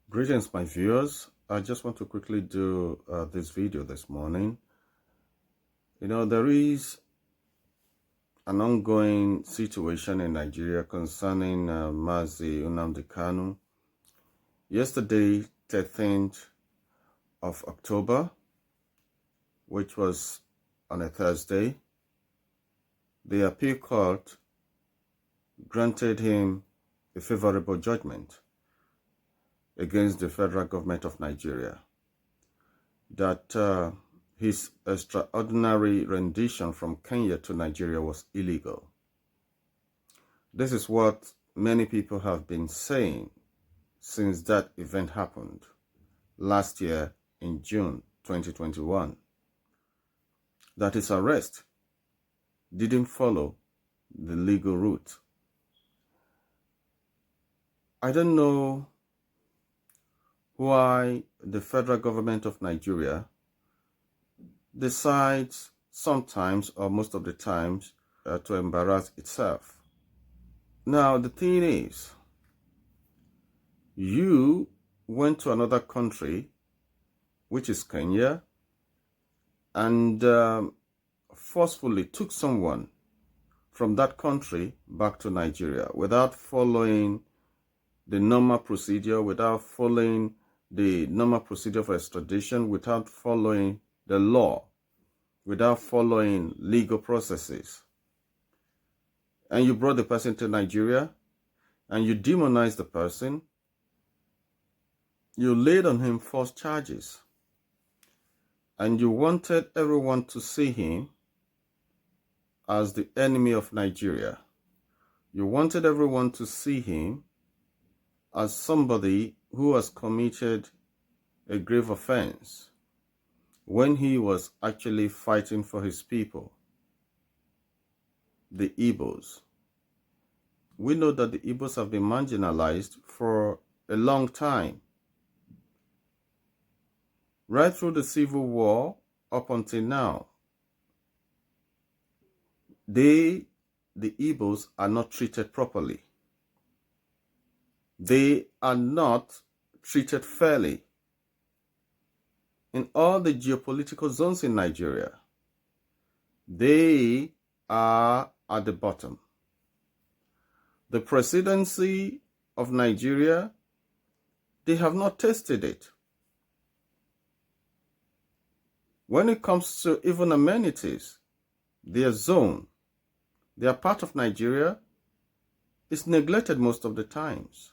Greetings, my viewers. I just want to quickly do this video this morning. There is an ongoing situation in Nigeria concerning Mazi Nnamdi Kanu. Yesterday, 13th of October, which was on a Thursday, the appeal court granted him a favorable judgment against the federal government of Nigeria that his extraordinary rendition from Kenya to Nigeria was illegal. This is what many people have been saying since that event happened last year in June 2021, that his arrest didn't follow the legal route. I don't know why the federal government of Nigeria decides sometimes or most of the times to embarrass itself. Now, the thing is, you went to another country, which is Kenya, and forcefully took someone from that country back to Nigeria without following the normal procedure, without following the normal procedure for extradition, without following the law, without following legal processes. And you brought the person to Nigeria, and you demonized the person. You laid on him false charges, and you wanted everyone to see him as the enemy of Nigeria. You wanted everyone to see him as somebody who has committed a grave offense when he was actually fighting for his people, the Igbos. We know that the Igbos have been marginalized for a long time. Right through the Civil War up until now, the Igbos are not treated properly. They are not treated fairly. In all the geopolitical zones in Nigeria, they are at the bottom. The presidency of Nigeria, they have not tasted it. When it comes to even amenities, their zone, their part of Nigeria, is neglected most of the times.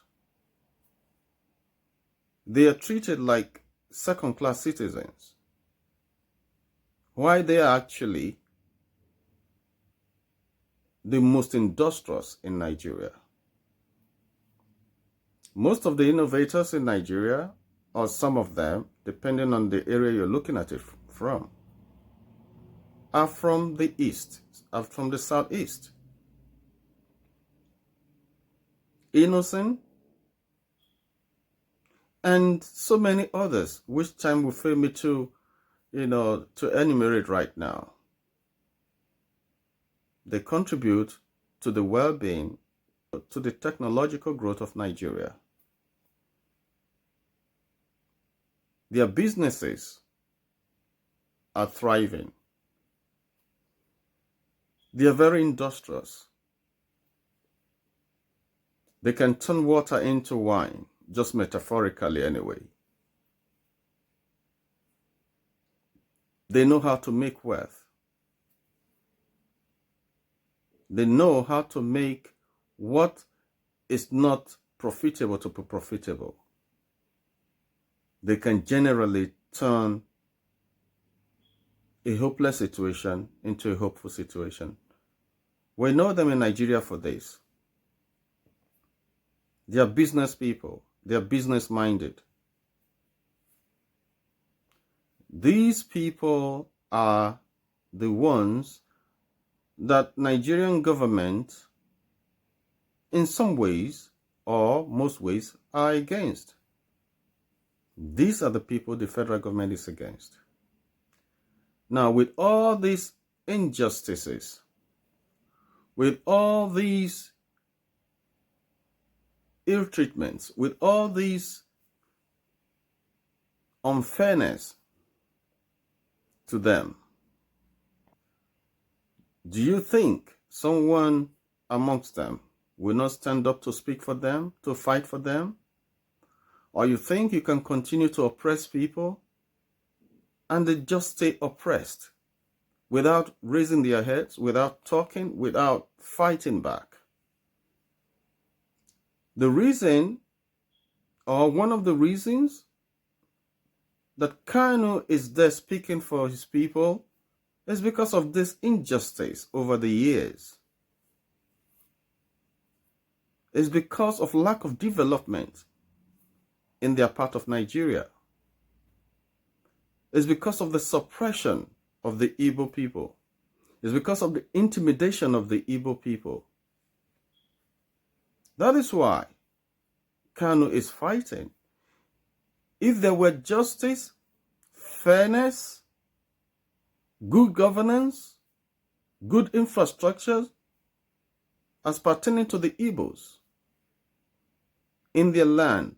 They are treated like second-class citizens, while they are actually the most industrious in Nigeria. Most of the innovators in Nigeria, or some of them, depending on the area you're looking at it from, are from the east, are from the southeast. Innocent, and so many others, which time will fail me to enumerate right now. They contribute to the well-being, to the technological growth of Nigeria. Their businesses are thriving. They are very industrious. They can turn water into wine, just metaphorically anyway. They know how to make wealth. They know how to make what is not profitable to be profitable. They can generally turn a hopeless situation into a hopeful situation. We know them in Nigeria for this. They are business people. They are business-minded. These people are the ones that Nigerian government, in some ways or most ways, are against. These are the people the federal government is against. Now, with all these injustices, with all these ill treatments, with all these unfairness to them. Do you think someone amongst them will not stand up to speak for them, to fight for them? Or you think you can continue to oppress people and they just stay oppressed without raising their heads, without talking, without fighting back? The reason, or one of the reasons, that Kanu is there speaking for his people is because of this injustice over the years. It's because of lack of development in their part of Nigeria. It's because of the suppression of the Igbo people. It's because of the intimidation of the Igbo people. That is why Kanu is fighting. If there were justice, fairness, good governance, good infrastructure as pertaining to the Igbos in their land,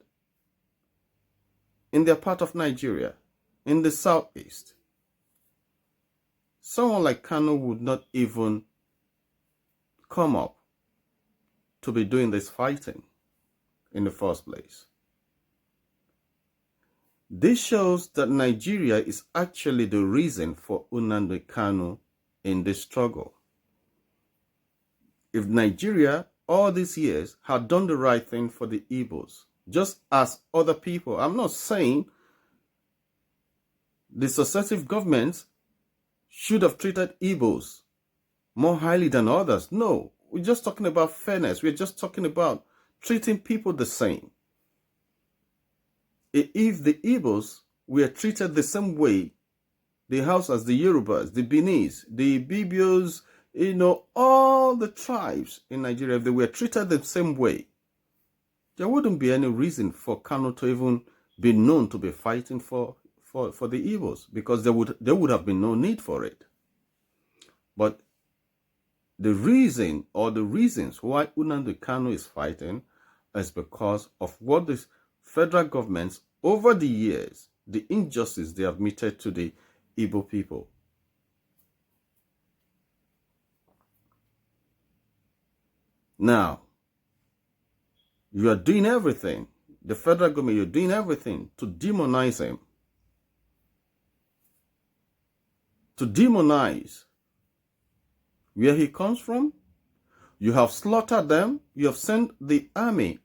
in their part of Nigeria, in the southeast, someone like Kanu would not even come up to be doing this fighting in the first place. This shows that Nigeria is actually the reason for Nnamdi Kanu in this struggle. If Nigeria all these years had done the right thing for the Igbos, just as other people, I'm not saying the successive governments should have treated Igbos more highly than others. No, we're just talking about fairness. We're just talking about treating people the same. If the Igbos were treated the same way, the Hausas, the Yorubas, the Benis, the Bibios, all the tribes in Nigeria, if they were treated the same way, there wouldn't be any reason for Kanu to even be known to be fighting for the Igbos, because there would have been no need for it. But the reason, or the reasons why Nnamdi Kanu is fighting, is because of what the federal governments over the years, the injustice they have meted to the Igbo people. Now, you are doing everything, the federal government, you're doing everything to demonize him, to demonize where he comes from. You have slaughtered them. You have sent the army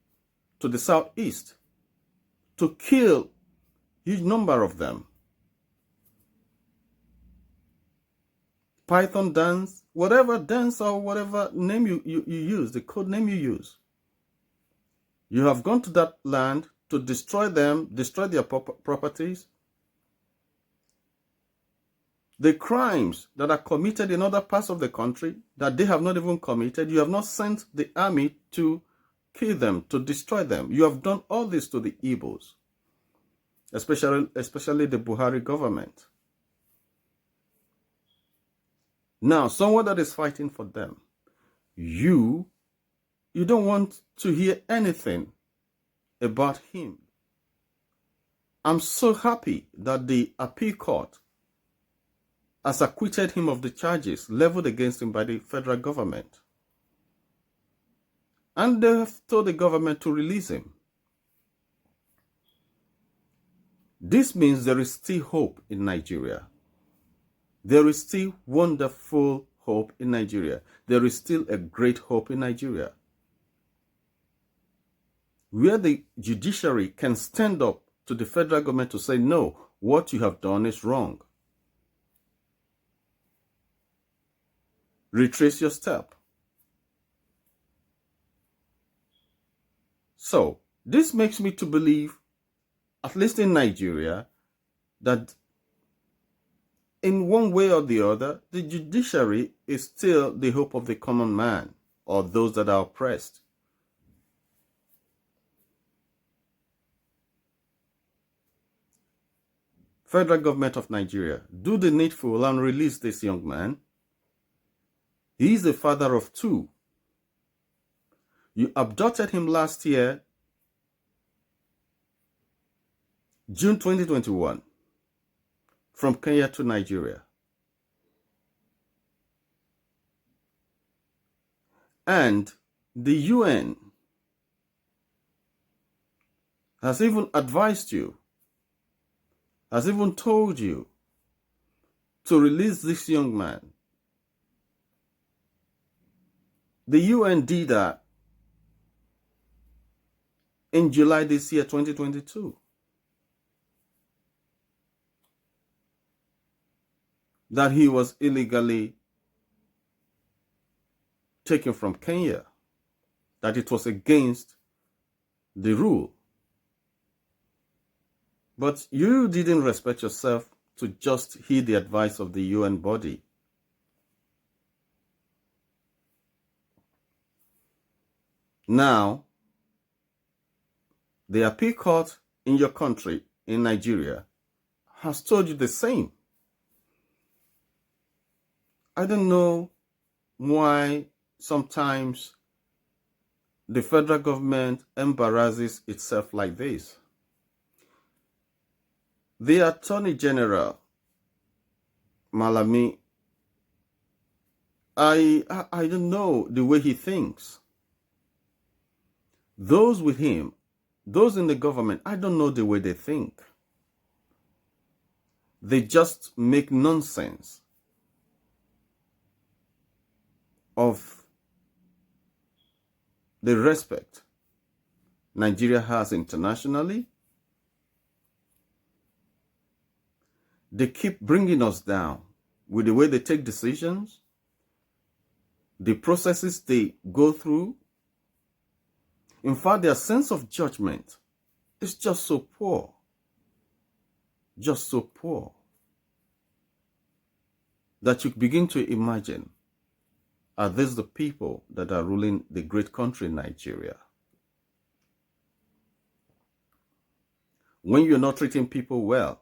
to the southeast to kill a huge number of them. Python dance, whatever dance or whatever name you use, the code name you use. You have gone to that land to destroy them, destroy their properties. The crimes that are committed in other parts of the country that they have not even committed, you have not sent the army to kill them, to destroy them. You have done all this to the Igbos, especially the Buhari government. Now, someone that is fighting for them, you don't want to hear anything about him. I'm so happy that the appeal court has acquitted him of the charges leveled against him by the federal government. And they have told the government to release him. This means there is still hope in Nigeria. There is still wonderful hope in Nigeria. There is still a great hope in Nigeria, where the judiciary can stand up to the federal government to say, no, what you have done is wrong. Retrace your step. So, this makes me to believe, at least in Nigeria, that in one way or the other, the judiciary is still the hope of the common man or those that are oppressed. Federal government of Nigeria, do the needful and release this young man. He is the father of 2. You abducted him last year. June 2021, from Kenya to Nigeria. And the UN has even advised you, has even told you to release this young man. The UN did that in July this year, 2022. That he was illegally taken from Kenya, that it was against the rule. But you didn't respect yourself to just heed the advice of the UN body. Now, the appeal court in your country, in Nigeria, has told you the same. I don't know why sometimes the federal government embarrasses itself like this. The Attorney General, Malami, I don't know the way he thinks. Those with him, those in the government, I don't know the way they think. They just make nonsense of the respect Nigeria has internationally. They keep bringing us down with the way they take decisions, the processes they go through. In fact, their sense of judgment is just so poor. Just so poor. That you begin to imagine, are these the people that are ruling the great country, Nigeria? When you're not treating people well,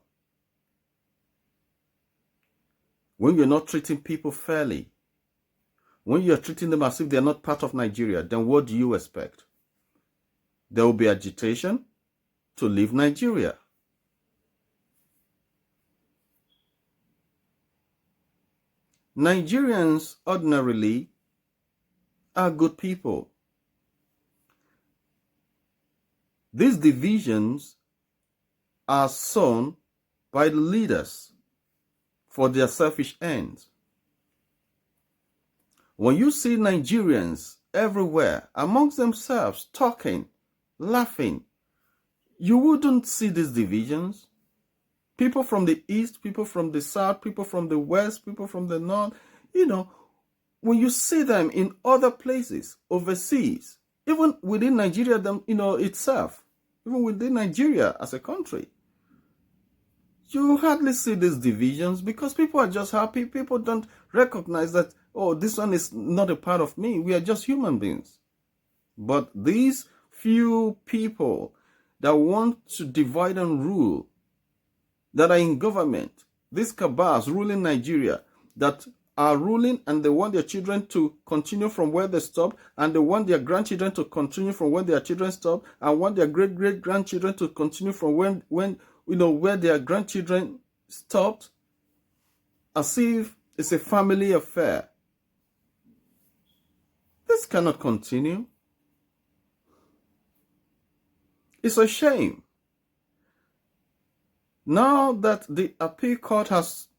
when you're not treating people fairly, when you're treating them as if they're not part of Nigeria, then what do you expect? There will be agitation to leave Nigeria. Nigerians ordinarily are good people. These divisions are sown by the leaders for their selfish ends. When you see Nigerians everywhere amongst themselves talking, laughing, you wouldn't see these divisions. People from the east, people from the south, people from the west, people from the north, when you see them in other places, overseas, even within Nigeria, itself, even within Nigeria as a country, you hardly see these divisions because people are just happy. People don't recognize that, oh, this one is not a part of me. We are just human beings. But these few people that want to divide and rule, that are in government, these cabals ruling Nigeria, that are ruling and they want their children to continue from where they stop, and they want their grandchildren to continue from where their children stop, and want their great-great-grandchildren to continue from where their grandchildren stopped, as if it's a family affair. This cannot continue. It's a shame. Now that the appeal court has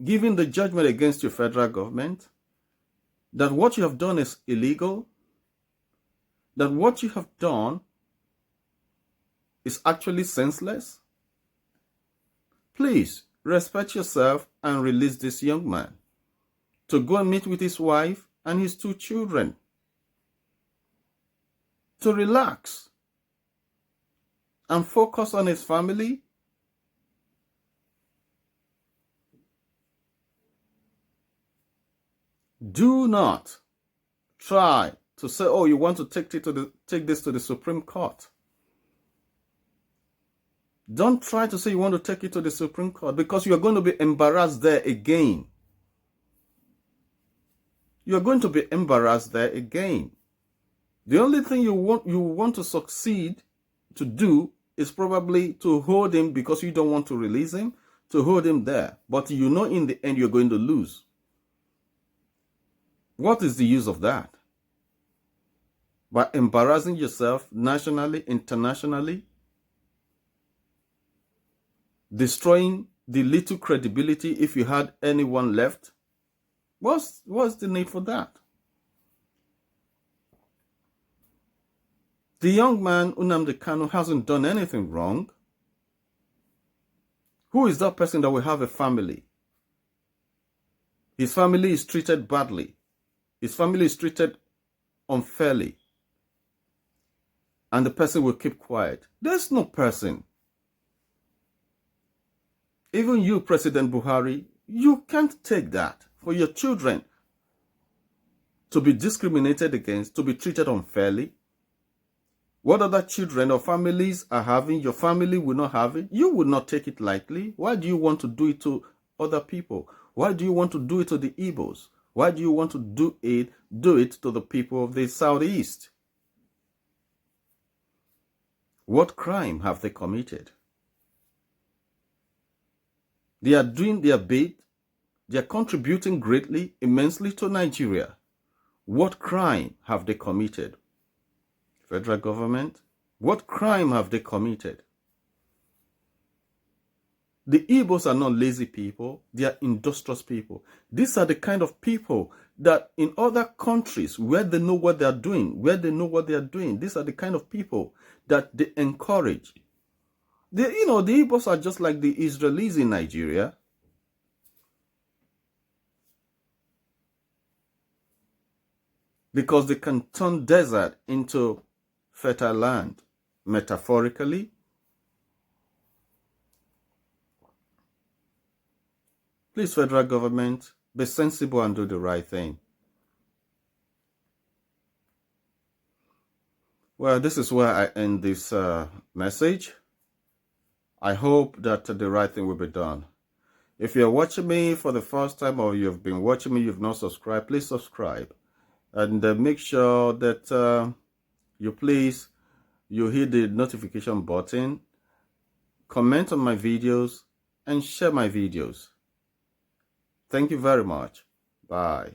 given the judgment against your federal government, that what you have done is illegal, that what you have done is actually senseless, please respect yourself and release this young man to go and meet with his wife and his 2 children, to relax and focus on his family. Do not try to say, oh, you want to take this to the Supreme Court. Don't try to say you want to take it to the Supreme Court, because you are going to be embarrassed there again. You are going to be embarrassed there again. The only thing you want to succeed to do is probably to hold him because you don't want to release him, to hold him there. But you know in the end you're going to lose. What is the use of that? By embarrassing yourself nationally, internationally, destroying the little credibility if you had anyone left. What's the need for that? The young man, Nnamdi Kanu, hasn't done anything wrong. Who is that person that will have a family? His family is treated badly. His family is treated unfairly. And the person will keep quiet. There's no person. Even you, President Buhari, you can't take that for your children to be discriminated against, to be treated unfairly. What other children or families are having, your family will not have it. You would not take it lightly. Why do you want to do it to other people? Why do you want to do it to the Igbos? Why do you want to do it to the people of the Southeast? What crime have they committed? They are doing their bit. They are contributing greatly, immensely to Nigeria. What crime have they committed? Federal government, what crime have they committed? The Igbos are not lazy people. They are industrious people. These are the kind of people that in other countries where they know what they are doing, these are the kind of people that they encourage. The Igbos are just like the Israelis in Nigeria. Because they can turn desert into fertile land, metaphorically. Please, federal government, be sensible and do the right thing. Well, this is where I end this message. I hope that the right thing will be done. If you're watching me for the first time or you've been watching me, you've not subscribed, please subscribe. And make sure that you hit the notification button, comment on my videos, and share my videos. Thank you very much. Bye.